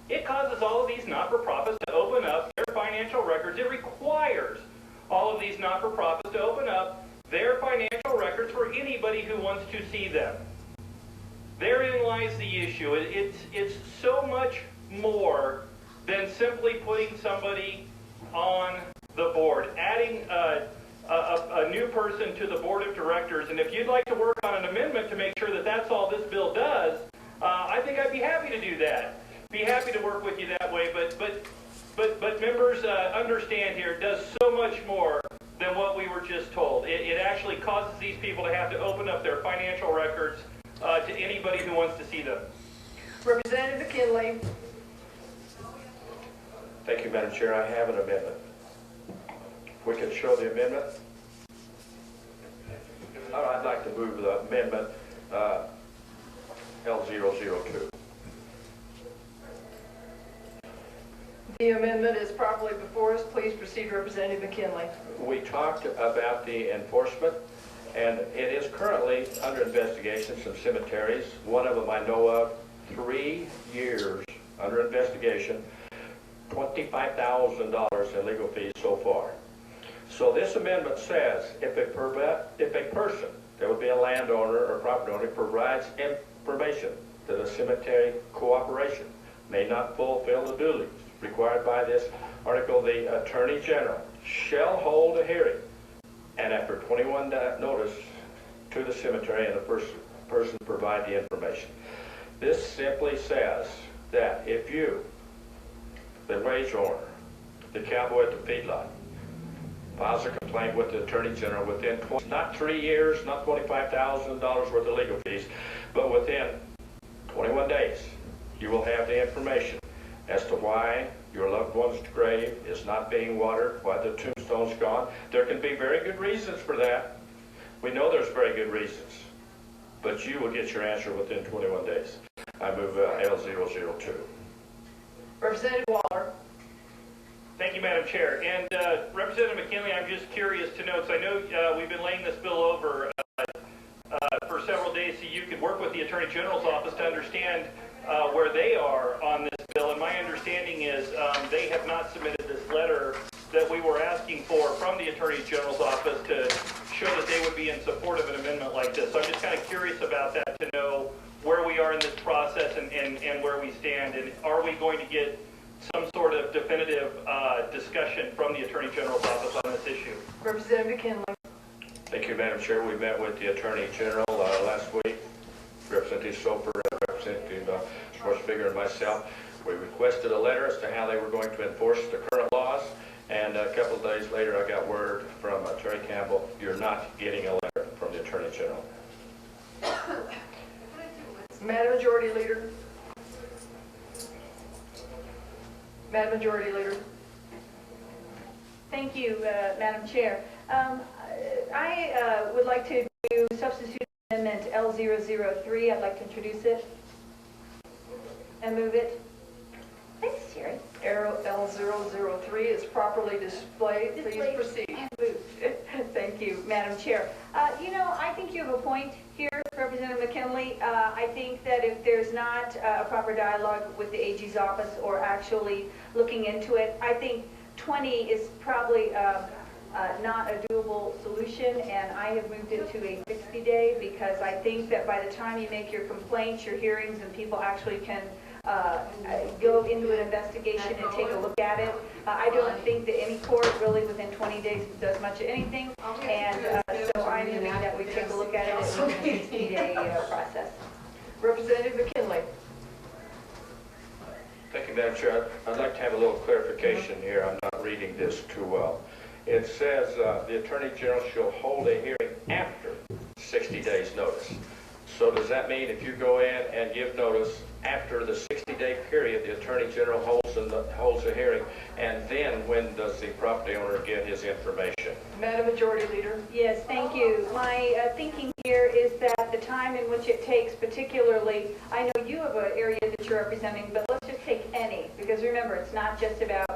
It causes all of these not-for-profits to open up their financial records. It requires all of these not-for-profits to open up their financial records for anybody who wants to see them. Therein lies the issue. It's so much more than simply putting somebody on the board, adding a new person to the board of directors. And if you'd like to work on an amendment to make sure that that's all this bill does, I think I'd be happy to do that. Be happy to work with you that way. But members, understand here, it does so much more than what we were just told. It actually causes these people to have to open up their financial records to anybody who wants to see them. Representative McKinley. Thank you, Madam Chair. I have an amendment. We can show the amendment. I'd like to move the amendment L002. The amendment is properly before us. Please proceed, Representative McKinley. We talked about the enforcement, and it is currently under investigation. Some cemeteries, one of them I know of, 3 years under investigation, $25,000 in legal fees so far. So this amendment says if a person, that would be a landowner or property owner, provides information that a cemetery corporation may not fulfill the duties required by this article, the Attorney General shall hold a hearing, and after 21 notice to the cemetery and the person provide the information. This simply says that if you, the wage owner, the cowboy at the feedlot, files a complaint with the Attorney General within not 3 years, not $25,000 worth of legal fees, but within 21 days, you will have the information as to why your loved one's grave is not being watered, why the tombstone's gone. There can be very good reasons for that. We know there's very good reasons, but you will get your answer within 21 days. I move L002. Representative Waller. Thank you, Madam Chair. And Representative McKinley, I'm just curious to know, because I know we've been laying this bill over for several days, so you could work with the Attorney General's office to understand where they are on this bill. And my understanding is they have not submitted this letter that we were asking for from the Attorney General's office to show that they would be in support of an amendment like this. So I'm just kind of curious about that, to know where we are in this process and where we stand. And are we going to get some sort of definitive discussion from the Attorney General's office on this issue? Representative McKinley. Thank you, Madam Chair. We met with the Attorney General last week, Representative Soper, Representative Schwarzfeger, and myself. We requested a letter as to how they were going to enforce the current laws, and a couple of days later I got word from Attorney Campbell, you're not getting a letter from the Attorney General. Madam Majority Leader. Madam Majority Leader. Thank you, Madam Chair. I would like to do substitute amendment L003. I'd like to introduce it and move it. Thanks, Jerry. Arrow L003 is properly displayed. Please proceed. And moved. Thank you, Madam Chair. You know, I think you have a point here, Representative McKinley. I think that if there's not a proper dialogue with the AG's office or actually looking into it, I think 20 is probably not a doable solution, and I have moved it to a 60-day because I think that by the time you make your complaints, your hearings, and people actually can go into an investigation and take a look at it. I don't think that any court really within 20 days does much of anything, and so I'm moving that we take a look at it in a 60-day process. Representative McKinley. Thank you, Madam Chair. I'd like to have a little clarification here. I'm not reading this too well. It says the Attorney General shall hold a hearing after 60 days notice. So does that mean if you go in and give notice after the 60-day period, the Attorney General holds a hearing, and then when does the property owner get his information? Madam Majority Leader. Yes, thank you. My thinking here is that the time in which it takes, particularly, I know you have an area that you're representing, but let's just take any, because remember, it's not just about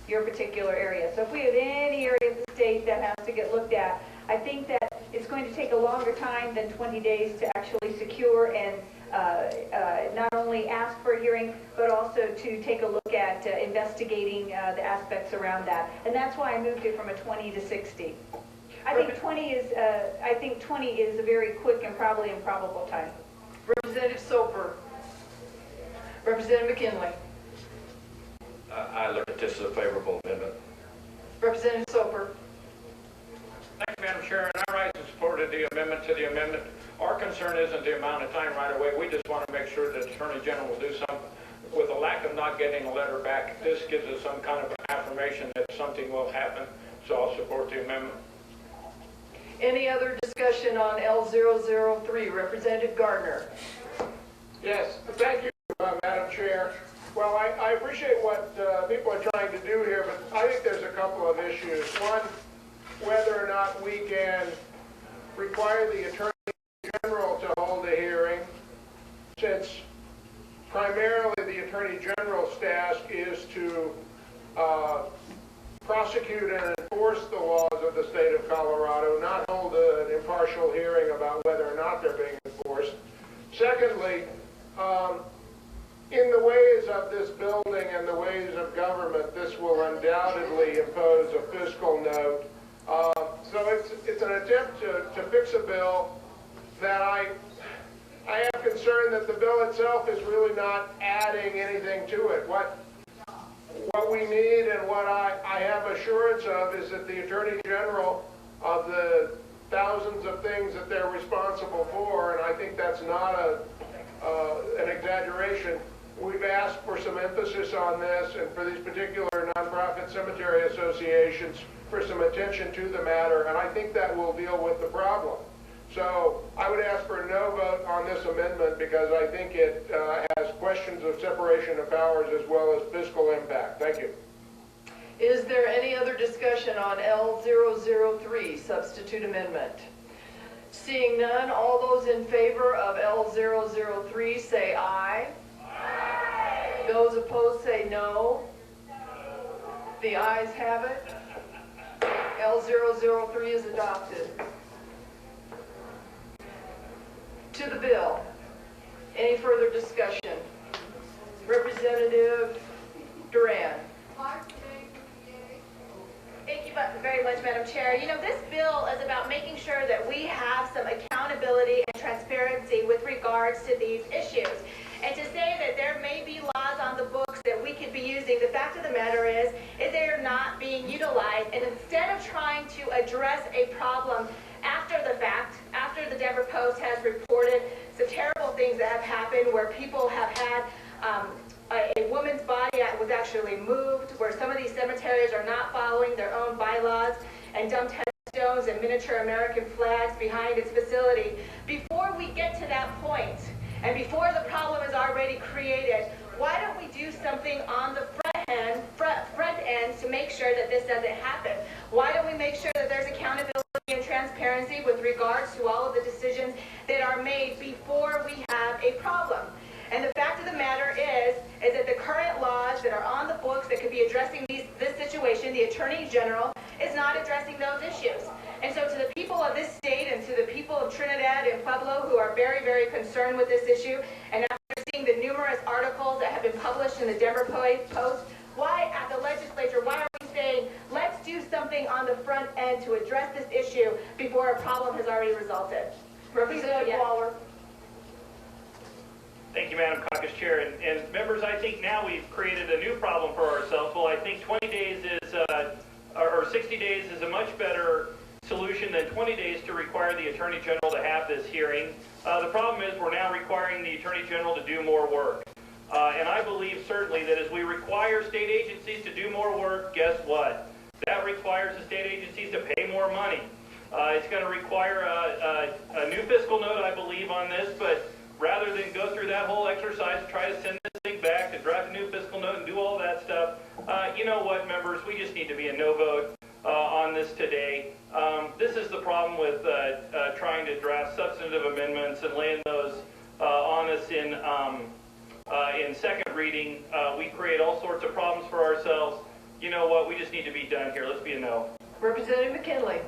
your particular area. So if we have any area of the state that has to get looked at, I think that it's going to take a longer time than 20 days to actually secure and not only ask for a hearing, but also to take a look at investigating the aspects around that. And that's why I moved it from a 20 to 60. I think 20 is a very quick and probably improbable time. Representative Soper. Representative McKinley. I look at this as a favorable amendment. Representative Soper. Thank you, Madam Chair, and I rise in support of the amendment to the amendment. Our concern isn't the amount of time right away. We just want to make sure that the Attorney General will do something. With the lack of not getting a letter back, this gives us some kind of affirmation that something will happen, so I'll support the amendment. Any other discussion on L003? Representative Gardner. Yes, thank you, Madam Chair. Well, I appreciate what people are trying to do here, but I think there's a couple of issues. One, whether or not we can require the Attorney General to hold a hearing, since primarily the Attorney General's task is to prosecute and enforce the laws of the state of Colorado, not hold an impartial hearing about whether or not they're being enforced. Secondly, in the ways of this building and the ways of government, this will undoubtedly impose a fiscal note. So it's an attempt to fix a bill that I have concern that the bill itself is really not adding anything to it. What we need and what I have assurance of is that the Attorney General, of the thousands of things that they're responsible for, and I think that's not an exaggeration, we've asked for some emphasis on this and for these particular nonprofit cemetery associations for some attention to the matter, and I think that will deal with the problem. So I would ask for a no vote on this amendment because I think it has questions of separation of powers as well as fiscal impact. Thank you. Is there any other discussion on L003, substitute amendment? Seeing none, all those in favor of L003 say aye. Aye. Those opposed say no. The ayes have it. L003 is adopted. To the bill. Any further discussion? Representative Duran. Thank you very much, Madam Chair. You know, this bill is about making sure that we have some accountability and transparency with regards to these issues. And to say that there may be laws on the books that we could be using, the fact of the matter is they are not being utilized. And instead of trying to address a problem after the fact, after the Denver Post has reported some terrible things that have happened where people have had a woman's body was actually moved, where some of these cemeteries are not following their own bylaws and dumped headstones and miniature American flags behind its facility. Before we get to that point, and before the problem is already created, why don't we do something on the front end to make sure that this doesn't happen? Why don't we make sure that there's accountability and transparency with regards to all of the decisions that are made before we have a problem? And the fact of the matter is that the current laws that are on the books that could be addressing this situation, the Attorney General is not addressing those issues. And so to the people of this state and to the people of Trinidad and Pueblo who are very, very concerned with this issue, and after seeing the numerous articles that have been published in the Denver Post, why at the legislature, why are we saying, let's do something on the front end to address this issue before a problem has already resulted? Representative Waller. Thank you, Madam Caucus Chair. And members, I think now we've created a new problem for ourselves. Well, I think 20 days is, or 60 days is a much better solution than 20 days to require the Attorney General to have this hearing. The problem is we're now requiring the Attorney General to do more work. And I believe certainly that as we require state agencies to do more work, guess what? That requires the state agencies to pay more money. It's going to require a new fiscal note, I believe, on this, but rather than go through that whole exercise, try to send this thing back to draft a new fiscal note and do all that stuff, you know what, members, we just need to be a no vote on this today. This is the problem with trying to draft substantive amendments and laying those on us in second reading. We create all sorts of problems for ourselves. You know what, we just need to be done here. Let's be a no. Representative McKinley.